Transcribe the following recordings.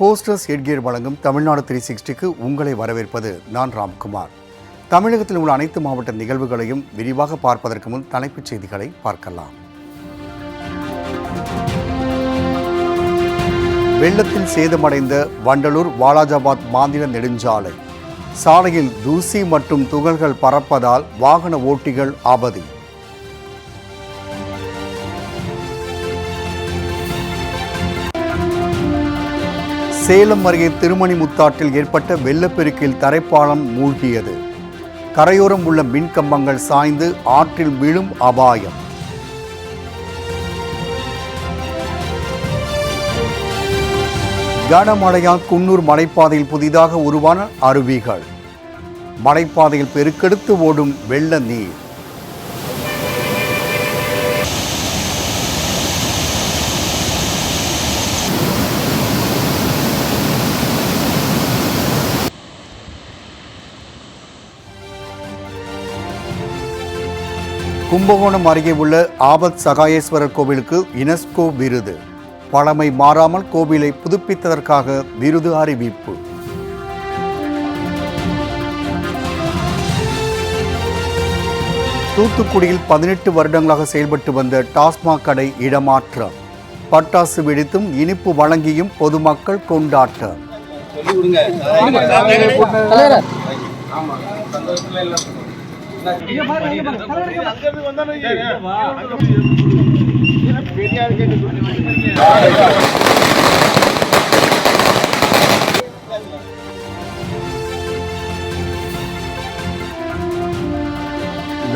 Posters headgear வழங்கும் தமிழ்நாடு 360க்கு உங்களை வரவேற்பது நான் ராம்குமார். தமிழகத்தில் உள்ள அனைத்து மாவட்ட நிகழ்வுகளையும் விரிவாக பார்ப்பதற்கு முன் தலைப்புச் செய்திகளை பார்க்கலாம். வெள்ளத்தில் சேதமடைந்த வண்டலூர் வாலாஜாபாத் மாநில நெடுஞ்சாலை சாலையில் தூசி மற்றும் துகள்கள் பறப்பதால் வாகன ஓட்டிகள் அவதி. சேலம் அருகே திருமணிமுத்தாற்றில் ஏற்பட்ட வெள்ளப்பெருக்கில் தரைப்பாலம் மூழ்கியது. கரையோரம் உள்ள மின் கம்பங்கள் சாய்ந்து ஆற்றில் விழும் அபாயம். கனமழையால் குன்னூர் மலைப்பாதையில் புதிதாக உருவான அருவிகள். மலைப்பாதையில் பெருக்கெடுத்து ஓடும் வெள்ள நீர். கும்பகோணம் அருகே உள்ள ஆபத் சகாயேஸ்வரர் கோவிலுக்கு யுனெஸ்கோ விருது. பழமை மாறாமல் கோவிலை புதுப்பித்ததற்காக விருது அறிவிப்பு. தூத்துக்குடியில் 18 வருடங்களாக செயல்பட்டு வந்த டாஸ்மாக் கடை இடமாற்றம். பட்டாசு வெடித்தும் இனிப்பு வழங்கியும் பொதுமக்கள் கொண்டாட்டம்.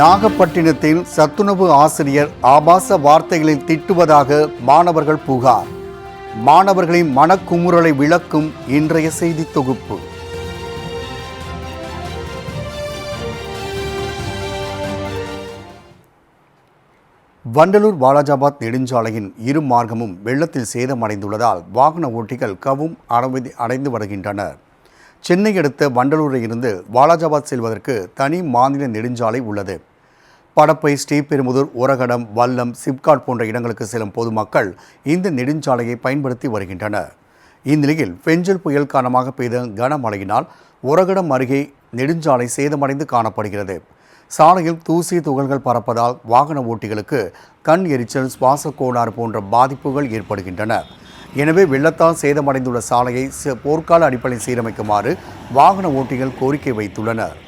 நாகப்பட்டினத்தில் சத்துணவு ஆசிரியர் ஆபாச வார்த்தைகளில் திட்டுவதாக மாணவர்கள் புகார். மாணவர்களின் மனக்குமுறலை விளக்கும் இன்றைய செய்தி தொகுப்பு. வண்டலூர் வாலாஜாபாத் நெடுஞ்சாலையின் இரு மார்க்கமும் வெள்ளத்தில் சேதமடைந்துள்ளதால் வாகன ஓட்டிகள் கவும் அடைந்து வருகின்றனர். சென்னை அடுத்த வண்டலூரில் இருந்து வாலாஜாபாத் செல்வதற்கு தனி மாநில நெடுஞ்சாலை உள்ளது. படப்பை, ஸ்ரீபெரும்புதூர், ஒரகடம், வல்லம், சிப்காட் போன்ற இடங்களுக்கு செல்லும் பொதுமக்கள் இந்த நெடுஞ்சாலையை பயன்படுத்தி வருகின்றனர். இந்நிலையில் பெஞ்சல் புயல் காரணமாக பெய்த கனமழையினால் ஒரகடம் அருகே நெடுஞ்சாலை சேதமடைந்து காணப்படுகிறது. சாலையில் தூசி துகள்கள் பறப்பதால் வாகன ஓட்டிகளுக்கு கண் எரிச்சல், சுவாச கோளாறு போன்ற பாதிப்புகள் ஏற்படுகின்றன. எனவே வெள்ளத்தால் சேதமடைந்துள்ள சாலையை போர்க்கால அடிப்படையில் சீரமைக்குமாறு வாகன ஓட்டிகள் கோரிக்கை வைத்துள்ளனர்.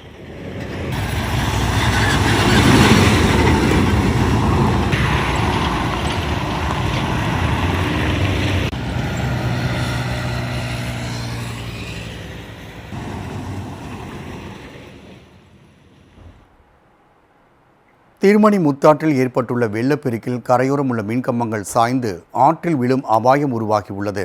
திருமணிமுத்தாற்றில் ஏற்பட்டுள்ள வெள்ளப்பெருக்கில் கரையோரம் உள்ள மின்கம்பங்கள் சாய்ந்து ஆற்றில் விழும் அபாயம் உருவாகியுள்ளது.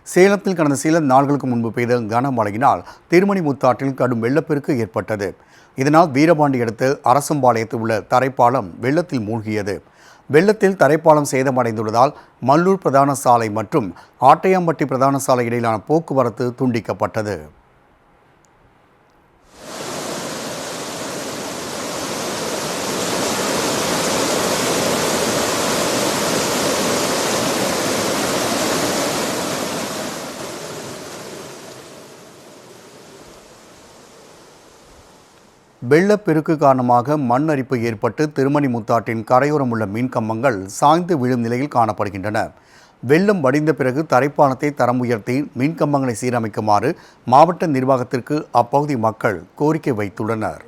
சேலத்தில் கடந்த சில நாட்களுக்கு முன்பு பெய்த கனமழையினால் திருமணிமுத்தாற்றில் கடும் வெள்ளப்பெருக்கு ஏற்பட்டது. இதனால் வீரபாண்டி அடுத்த அரசம்பாளையத்தில் உள்ள தரைப்பாலம் வெள்ளத்தில் மூழ்கியது. வெள்ளத்தில் தரைப்பாலம் சேதமடைந்துள்ளதால் மல்லூர் பிரதான சாலை மற்றும் ஆட்டையாம்பட்டி பிரதான சாலை இடையிலான போக்குவரத்து துண்டிக்கப்பட்டது. வெள்ளப்பெருக்கு காரணமாக மண் அரிப்பு ஏற்பட்டு திருமணிமுத்தாற்றின் கரையோரம் உள்ள மின்கம்பங்கள் சாய்ந்து விழும் நிலையில் காணப்படுகின்றன. வெள்ளம் வடிந்த பிறகு தரைப்பாலத்தை தரம் உயர்த்தி மின்கம்பங்களை சீரமைக்குமாறு மாவட்ட நிர்வாகத்திற்கு அப்பகுதி மக்கள் கோரிக்கை வைத்துள்ளனர்.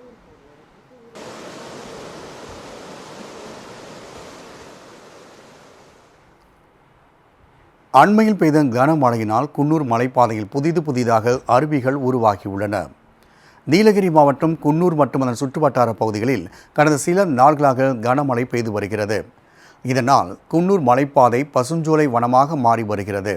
அண்மையில் பெய்த கனமழையினால் குன்னூர் மலைப்பாதையில் புதிதாக அருவிகள் உருவாகியுள்ளன. நீலகிரி மாவட்டம் குன்னூர் மற்றும் அதன் சுற்றுவட்டார பகுதிகளில் கடந்த சில நாட்களாக கனமழை பெய்து வருகிறது. இதனால் குன்னூர் மலைப்பாதை பசுஞ்சோலை வனமாக மாறி வருகிறது.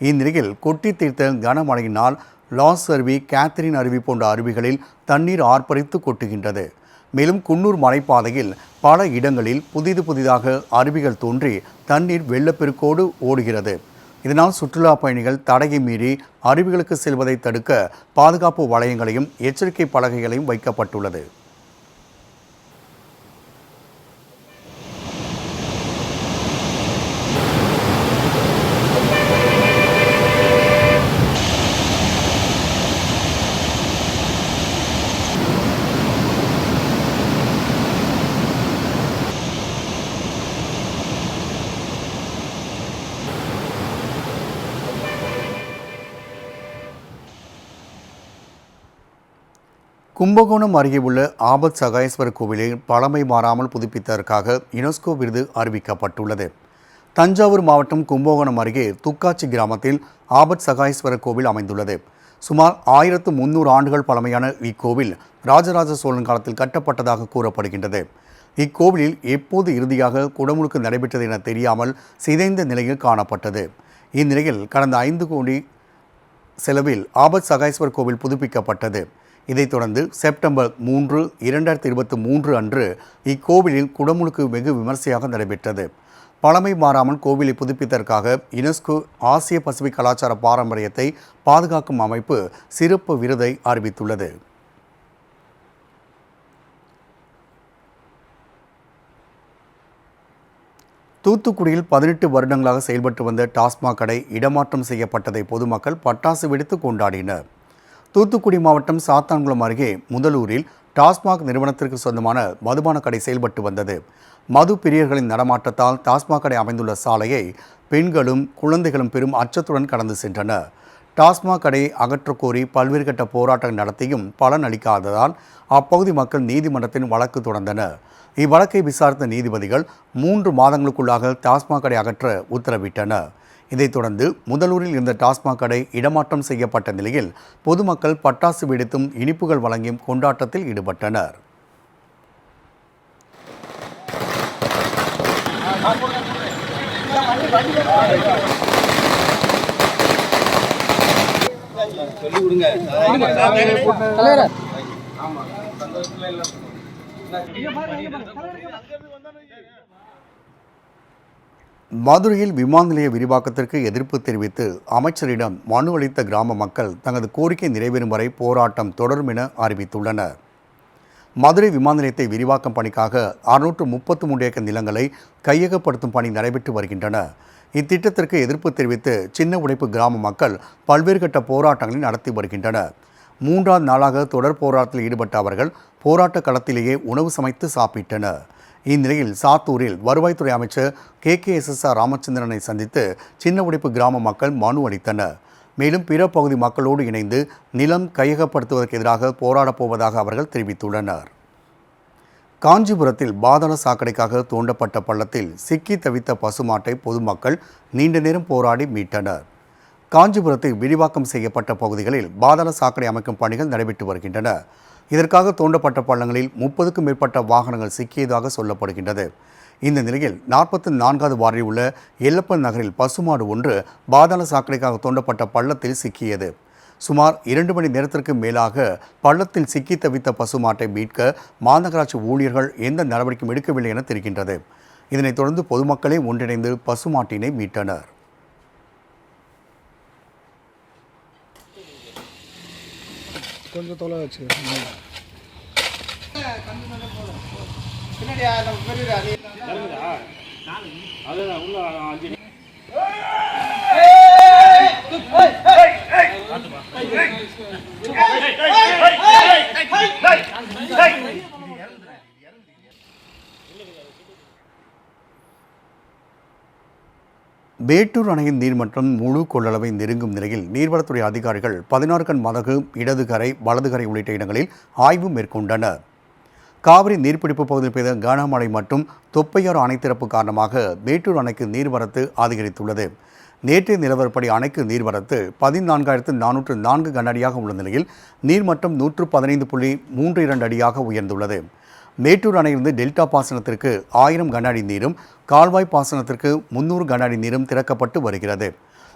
இந்நிலையில் கொட்டி தீர்த்த கனமழையினால் லாஸ் அருவி, கேத்ரின் அருவி போன்ற அருவிகளில் தண்ணீர் ஆர்ப்பரித்து கொட்டுகின்றது. மேலும் குன்னூர் மலைப்பாதையில் பல இடங்களில் புதிதாக அருவிகள் தோன்றி தண்ணீர் வெள்ளப்பெருக்கோடு ஓடுகிறது. இதனால் சுற்றுலா பயணிகள் தடையை மீறி அருவிகளுக்கு செல்வதை தடுக்க பாதுகாப்பு வளையங்களையும் எச்சரிக்கை பலகைகளையும் வைக்கப்பட்டுள்ளது. கும்பகோணம் அருகே உள்ள ஆபத் சகாயேஸ்வரர் கோவிலை பழமை மாறாமல் புதுப்பித்ததற்காக யுனெஸ்கோ விருது அறிவிக்கப்பட்டுள்ளது. தஞ்சாவூர் மாவட்டம் கும்பகோணம் அருகே துக்காச்சி கிராமத்தில் ஆபத் சகாயேஸ்வரர் கோவில் அமைந்துள்ளது. சுமார் 1300 ஆண்டுகள் பழமையான இக்கோவில் ராஜராஜ சோழன் காலத்தில் கட்டப்பட்டதாக கூறப்படுகின்றது. இக்கோவிலில் எப்போது இறுதியாக குடமுழுக்கு நடைபெற்றது என தெரியாமல் சிதைந்த நிலையில் காணப்பட்டது. இந்நிலையில் கடந்த 5 கோடி செலவில் ஆபத் சகாயேஸ்வரர் கோவில் புதுப்பிக்கப்பட்டது. இதைத் தொடர்ந்து செப்டம்பர் 3, 2023 அன்று இக்கோவிலில் குடமுழுக்கு வெகு விமர்சையாக நடைபெற்றது. பழமை மாறாமல் கோவிலை புதுப்பித்ததற்காக யுனெஸ்கோ ஆசிய பசிபிக் கலாச்சார பாரம்பரியத்தை பாதுகாக்கும் அமைப்பு சிறப்பு விருதை அறிவித்துள்ளது. தூத்துக்குடியில் 18 வருடங்களாக செயல்பட்டு வந்த டாஸ்மாக் கடை இடமாற்றம் செய்யப்பட்டதை பொதுமக்கள் பட்டாசு வெடித்து கொண்டாடினர். தூத்துக்குடி மாவட்டம் சாத்தான்குளம் அருகே முதலூரில் டாஸ்மாக் நிறுவனத்திற்கு சொந்தமான மதுபான கடை செயல்பட்டு வந்தது. மது பிரியர்களின் நடமாட்டத்தால் டாஸ்மாக் கடை அமைந்துள்ள சாலையை பெண்களும் குழந்தைகளும் பெரும் அச்சத்துடன் கடந்து சென்றனர். டாஸ்மாக் கடையை அகற்றக்கோரி பல்வேறு கட்ட போராட்டம் நடத்தியும் பலன் அளிக்காததால் அப்பகுதி மக்கள் நீதிமன்றத்தின் வழக்கு தொடர்ந்தனர். இவ்வழக்கை விசாரித்த நீதிபதிகள் 3 மாதங்களுக்குள்ளாக டாஸ்மாக் கடை அகற்ற உத்தரவிட்டனர். இதைத் தொடர்ந்து முதலூரில் இருந்த டாஸ்மாக் கடை இடமாற்றம் செய்யப்பட்ட நிலையில் பொதுமக்கள் பட்டாசு வெடித்தும் இனிப்புகள் வழங்கியும் கொண்டாட்டத்தில் ஈடுபட்டனர். மதுரையில் விமான நிலைய விரிவாக்கத்திற்கு எதிர்ப்பு தெரிவித்து அமைச்சரிடம் மனு அளித்த கிராம மக்கள் தங்களது கோரிக்கை நிறைவேறும் வரை போராட்டம் தொடரும் என அறிவித்துள்ளனர். மதுரை விமான நிலையத்தை விரிவாக்கும் பணிக்காக 633 ஏக்கர் நிலங்களை கையகப்படுத்தும் பணி நடைபெற்று வருகின்றன. இத்திட்டத்திற்கு எதிர்ப்பு தெரிவித்து சின்ன உடைப்பு கிராம மக்கள் பல்வேறு கட்ட போராட்டங்களை நடத்தி வருகின்றனர். 3ஆம் நாளாக தொடர் போராட்டத்தில் ஈடுபட்ட அவர்கள் போராட்ட களத்திலேயே உணவு சமைத்து சாப்பிட்டனர். இந்நிலையில் சாத்தூரில் வருவாய்த்துறை அமைச்சர் KKSSR ராமச்சந்திரனை சந்தித்து சின்ன உடைப்பு கிராம மக்கள் மனு அளித்தனர். மேலும் பிற பகுதி மக்களோடு இணைந்து நிலம் கையகப்படுத்துவதற்கு எதிராக போராடப் போவதாக அவர்கள் தெரிவித்துள்ளனர். காஞ்சிபுரத்தில் பாதாள சாக்கடைக்காக தோண்டப்பட்ட பள்ளத்தில் சிக்கி தவித்த பசுமாட்டை பொதுமக்கள் நீண்ட நேரம் போராடி மீட்டனர். காஞ்சிபுரத்தில் விரிவாக்கம் செய்யப்பட்ட பகுதிகளில் பாதாள சாக்கடை அமைக்கும் பணிகள் நடைபெற்று வருகின்றன. இதற்காக தோண்டப்பட்ட பள்ளங்களில் 30க்கும் மேற்பட்ட வாகனங்கள் சிக்கியதாக சொல்லப்படுகின்றது. இந்த நிலையில் 44வது வார்டில் உள்ள எல்லப்பன் நகரில் பசுமாடு ஒன்று பாதாள சாக்கடைக்காக தோண்டப்பட்ட பள்ளத்தில் சிக்கியது. சுமார் 2 மணி நேரத்திற்கு மேலாக பள்ளத்தில் சிக்கி தவித்த பசுமாட்டை மீட்க மாநகராட்சி ஊழியர்கள் எந்த நடவடிக்கையும் எடுக்கவில்லை என தெரிகின்றது. இதனைத் தொடர்ந்து பொதுமக்களே ஒன்றிணைந்து பசுமாட்டினை மீட்டனர். கொஞ்சம் தொலை வச்சு மேட்டூர் அணையின் நீர்மட்டம் முழு கொள்ளளவை நெருங்கும் நிலையில் நீர்வளத்துறை அதிகாரிகள் 16 கண் மதகு, இடதுகரை, வலதுகரை உள்ளிட்ட இடங்களில் ஆய்வு மேற்கொண்டனர். காவிரி நீர்பிடிப்பு பகுதியில் பெய்த கனமழை மற்றும் தொப்பையாறு அணை திறப்பு காரணமாக மேட்டூர் அணைக்கு நீர்வரத்து அதிகரித்துள்ளது. நேற்றைய நிலவரப்படி அணைக்கு நீர்வரத்து 14,404 கனஅடியாக உள்ள நிலையில் நீர்மட்டம் 115.32 அடியாக உயர்ந்துள்ளது. மேட்டூர் அணையிலிருந்து டெல்டா பாசனத்திற்கு 1000 கன அடி நீரும், கால்வாய் பாசனத்திற்கு 300 கன அடி நீரும் திறக்கப்பட்டு வருகிறது.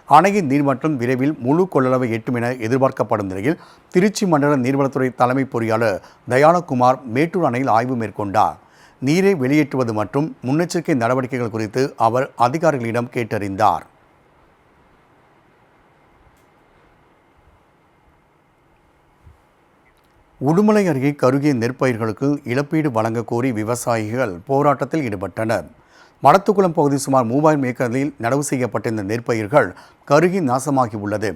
அணையின் நீர்மட்டம் விரைவில் முழு கொள்ளளவை எட்டும் என எதிர்பார்க்கப்படும் நிலையில் திருச்சி மண்டல நீர்வளத்துறை தலைமை பொறியாளர் தயாளகுமார் மேட்டூர் அணையில் ஆய்வு மேற்கொண்டார். நீரை வெளியேற்றுவது மற்றும் முன்னெச்சரிக்கை நடவடிக்கைகள் குறித்து அவர் அதிகாரிகளிடம் கேட்டறிந்தார். உடுமலை அருகே கருகிய நெற்பயிர்களுக்கு இழப்பீடு வழங்க கோரி விவசாயிகள் போராட்டத்தில் ஈடுபட்டனர். மடத்துக்குளம் பகுதி சுமார் 3000 ஏக்கரில் நடவு செய்யப்பட்டிருந்த நெற்பயிர்கள் கருகி நாசமாகி உள்ளது.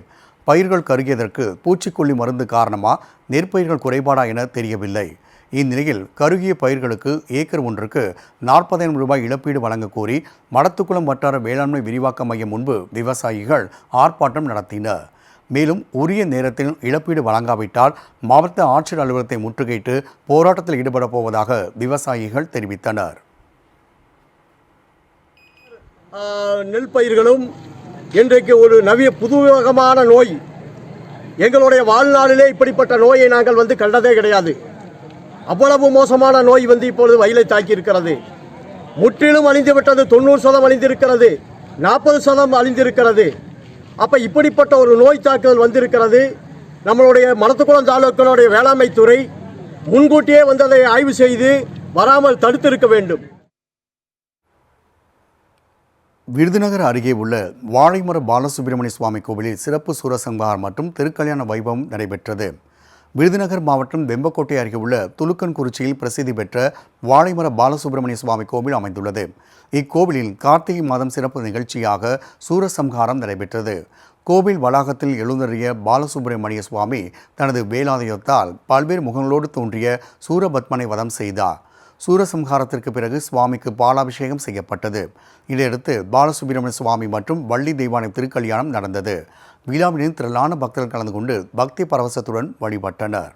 பயிர்கள் கருகியதற்கு பூச்சிக்கொல்லி மருந்து காரணமா, நெற்பயிர்கள் குறைபாடா என தெரியவில்லை. இந்நிலையில் கருகிய பயிர்களுக்கு ஏக்கர் ஒன்றுக்கு 40,000 ரூபாய் இழப்பீடு வழங்க கோரி மடத்துக்குளம் வட்டார வேளாண்மை விரிவாக்க மையம் முன்பு விவசாயிகள் ஆர்ப்பாட்டம் நடத்தினர். மேலும் உரிய நேரத்தில் இழப்பீடு வழங்காவிட்டால் மாவட்ட ஆட்சியர் அலுவலகத்தை முற்றுகையிட்டு போராட்டத்தில் ஈடுபடப் போவதாக விவசாயிகள் தெரிவித்தனர். நெல் பயிர்களும் இன்றைக்கு ஒரு புதுவகமான நோய். எங்களுடைய வாழ்நாளிலே இப்படிப்பட்ட நோயை நாங்கள் கண்டதே கிடையாது. அவ்வளவு மோசமான நோய் இப்பொழுது வயலை தாக்கி இருக்கிறது. முற்றிலும் அழிந்துவிட்டது. 90% அழிந்திருக்கிறது, 40% அழிந்திருக்கிறது. அப்போ இப்படிப்பட்ட ஒரு நோய் தாக்குதல் வந்திருக்கிறது. நம்மளுடைய மணத்துக்குளம் தாலுக்காவுடைய வேளாண்மை துறை முன்கூட்டியே அதை ஆய்வு செய்து வராமல் தடுத்திருக்க வேண்டும். விருதுநகர் அருகே உள்ள வாழைமர பாலசுப்பிரமணிய சுவாமி கோவிலில் சிறப்பு சூரசம்ஹாரம் மற்றும் திருக்கல்யாண வைபவம் நடைபெற்றது. விருதுநகர் மாவட்டம் வெம்பக்கோட்டை அருகே உள்ள துலுக்கன்குறிச்சியில் பிரசித்தி பெற்ற வாழைமர பாலசுப்பிரமணிய சுவாமி கோவில் அமைந்துள்ளது. இக்கோவிலில் கார்த்திகை மாதம் சிறப்பு நிகழ்ச்சியாக சூரசம்ஹாரம் நடைபெற்றது. கோவில் வளாகத்தில் எழுந்தருளிய பாலசுப்பிரமணிய சுவாமி தனது வேலாயுதத்தால் பல்வேறு முகங்களோடு தோன்றிய சூரபத்மனை வதம் செய்தார். சூரசம்ஹாரத்திற்கு பிறகு சுவாமிக்கு பாலாபிஷேகம் செய்யப்பட்டது. இதையடுத்து பாலசுப்பிரமணிய சுவாமி மற்றும் வள்ளி தெய்வானை திருக்கல்யாணம் நடந்தது. விழாவினில் திரளான பக்தர்கள் கலந்து கொண்டு பக்தி பரவசத்துடன் வழிபட்டனர்.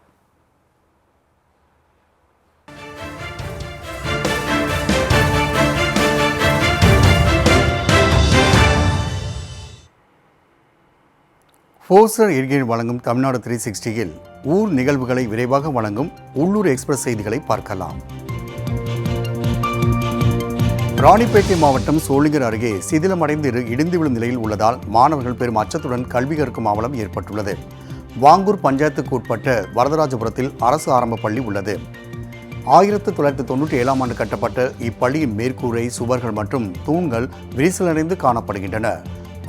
ஃபோர்சர் எரிகேட் வழங்கும் தமிழ்நாடு 360யில் ஊர் நிகழ்வுகளை விரைவாக வழங்கும் உள்ளூர் எக்ஸ்பிரஸ் செய்திகளை பார்க்கலாம். ராணிப்பேட்டை மாவட்டம் சோளிங்கர் அருகே சிதிலமடைந்து இடிந்து விழும் நிலையில் உள்ளதால் மாணவர்கள் பெரும் அச்சத்துடன் கல்வி கற்கும் அவலம் ஏற்பட்டுள்ளது. வாங்கூர் பஞ்சாயத்துக்கு உட்பட்ட வரதராஜபுரத்தில் அரசு ஆரம்ப பள்ளி உள்ளது. 1997ஆம் ஆண்டு கட்டப்பட்ட இப்பள்ளியின் மேற்கூரை, சுவர்கள் மற்றும் தூண்கள் விரிசலடைந்து காணப்படுகின்றன.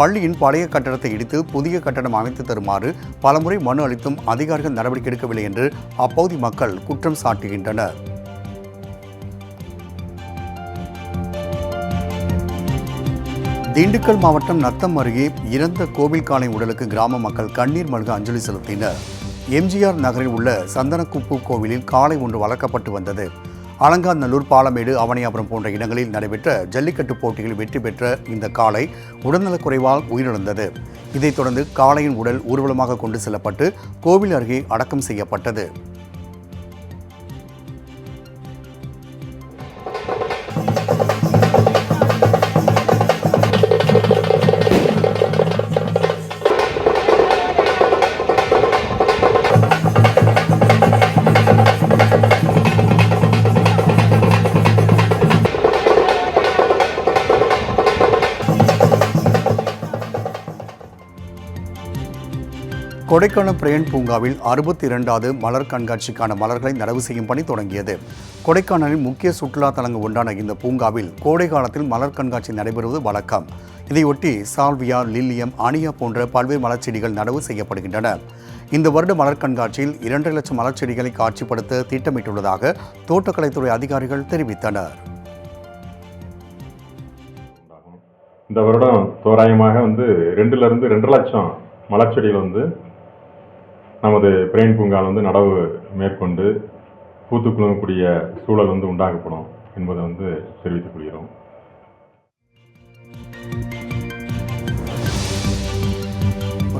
பள்ளியின் பழைய கட்டடத்தை இடித்து புதிய கட்டடம் அமைத்து தருமாறு பலமுறை மனு அளித்தும் அதிகாரிகள் நடவடிக்கை எடுக்கவில்லை என்று அப்பகுதி மக்கள் குற்றம் சாட்டுகின்றனர். திண்டுக்கல் மாவட்டம் நத்தம் அருகே இறந்த கோவில் காளை உடலுக்கு கிராம மக்கள் கண்ணீர் மல்க அஞ்சலி செலுத்தினர். எம்ஜிஆர் நகரில் உள்ள சந்தனக்குப்பு கோவிலில் காளை ஒன்று வளர்க்கப்பட்டு வந்தது. அலங்காநல்லூர், பாலமேடு, அவனியாபுரம் போன்ற இடங்களில் நடைபெற்ற ஜல்லிக்கட்டு போட்டிகளில் வெற்றி பெற்ற இந்த காளை உடல்நலக்குறைவால் உயிரிழந்தது. இதைத் தொடர்ந்து காளையின் உடல் ஊர்வலமாக கொண்டு செல்லப்பட்டு கோவில் அருகே அடக்கம் செய்யப்பட்டது. கொடைக்கானல் பிரேன் பூங்காவில் 62வது மலர் கண்காட்சிக்கான மலர்களை நடவு செய்யும் பணி தொடங்கியது. கொடைக்கானலின் முக்கிய சுற்றுலா தலங்கள் ஒன்றான இந்த பூங்காவில் கோடை காலத்தில் மலர் கண்காட்சி நடைபெறுவது வழக்கம். இதையொட்டி சால்வியா, லில்லியம், அனியா போன்ற பல்வேறு மலர்ச்செடிகள் நடவு செய்யப்படுகின்றன. இந்த வருட மலர் கண்காட்சியில் 2.5 லட்சம் மலர்ச்செடிகளை காட்சிப்படுத்த திட்டமிட்டுள்ளதாக தோட்டக்கலைத்துறை அதிகாரிகள் தெரிவித்தனர். இந்த வருடம் தோராயமாக 2லிருந்து 2.5 லட்சம் மலர்ச்செடிகள் நமது பிரேன் பூங்கால் நடவு மேற்கொண்டு பூத்து குலுங்கக்கூடிய சூழல் உண்டாக்கப்படும் என்பதை தெரிவித்துக் கொள்கிறோம்.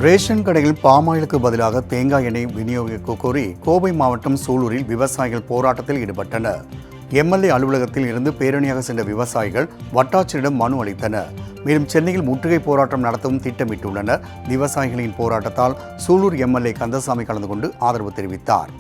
ரேஷன் கடையில் பாமாயிலுக்கு பதிலாக தேங்காய் எண்ணெய் விநியோகிக்க கோரி கோவை மாவட்டம் சூலூரில் விவசாயிகள் போராட்டத்தில் ஈடுபட்டனர். எம்எல்ஏ அலுவலகத்தில் இருந்து பேரணியாக சென்ற விவசாயிகள் வட்டாட்சியரிடம் மனு அளித்தனர். மேலும் சென்னையில் முற்றுகை போராட்டம் நடத்தவும் திட்டமிட்டுள்ளனர். விவசாயிகளின் போராட்டத்தால் சூலூர் எம்எல்ஏ கந்தசாமி கலந்து கொண்டு ஆதரவு தெரிவித்தார்.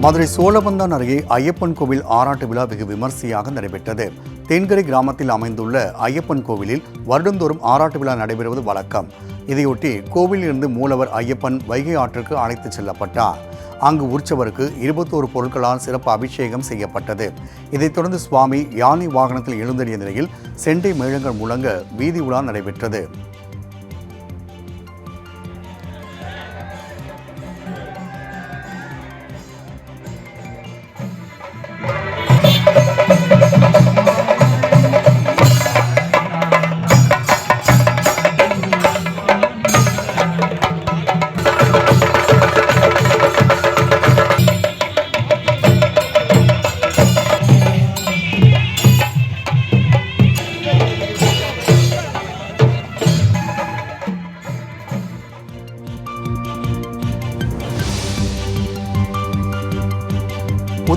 மதுரை சோழவந்தான் அருகே ஐயப்பன் கோவில் ஆராட்டு விழா வெகு விமர்சையாக நடைபெற்றது. தென்கரை கிராமத்தில் அமைந்துள்ள ஐயப்பன் கோவிலில் வருடந்தோறும் ஆராட்டு விழா நடைபெறுவது வழக்கம். இதையொட்டி கோவிலில் இருந்து மூலவர் ஐயப்பன் வைகை ஆற்றுக்கு அழைத்துச் செல்லப்பட்டார். அங்கு உற்சவருக்கு 21 பொருட்களால் சிறப்பு அபிஷேகம் செய்யப்பட்டது. இதைத் தொடர்ந்து சுவாமி யானை வாகனத்தில் எழுந்தறிய நிலையில் செண்டை மேளங்கள் முழங்க வீதி உலா நடைபெற்றது.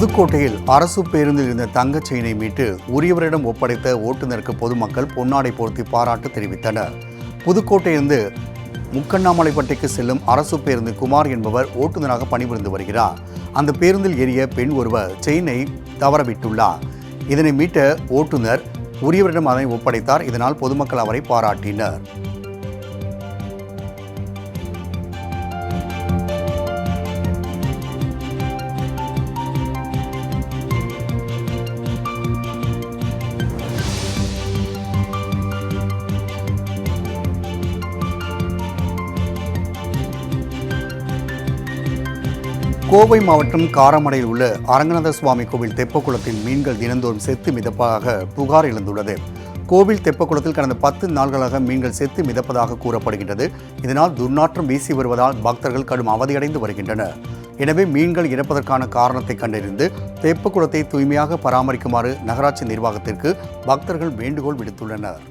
புதுக்கோட்டையில் அரசு பேருந்தில் இருந்த தங்கச் செயினை மீட்டு உரியவரிடம் ஒப்படைத்த ஓட்டுநருக்கு பொதுமக்கள் பொன்னாடை போர்த்தி பாராட்டு தெரிவித்தனர். புதுக்கோட்டையிலிருந்து முக்கண்ணாமலைப்பட்டிக்கு செல்லும் அரசு பேருந்து குமார் என்பவர் ஓட்டுநராக பணிபுரிந்து வருகிறார். அந்த பேருந்தில் ஏறிய பெண் ஒருவர் செயினை தவறவிட்டுள்ளார். இதனை மீட்ட ஓட்டுநர் உரியவரிடம் அதனை ஒப்படைத்தார். இதனால் பொதுமக்கள் அவரை பாராட்டினர். கோவை மாவட்டம் காரமடையில் உள்ள அரங்கநாத சுவாமி கோவில் தெப்பக்குளத்தில் மீன்கள் தினந்தோறும் செத்து மிதப்பதாக புகார் எழுந்துள்ளது. கோவில் தெப்பக்குளத்தில் கடந்த 10 நாட்களாக மீன்கள் செத்து மிதப்பதாக கூறப்படுகின்றது. இதனால் துர்நாற்றம் வீசி வருவதால் பக்தர்கள் கடும் அவதியடைந்து வருகின்றனர். எனவே மீன்கள் இறப்பதற்கான காரணத்தை கண்டறிந்து தெப்பக்குளத்தை தூய்மையாக பராமரிக்குமாறு நகராட்சி நிர்வாகத்திற்கு பக்தர்கள் வேண்டுகோள் விடுத்துள்ளனர்.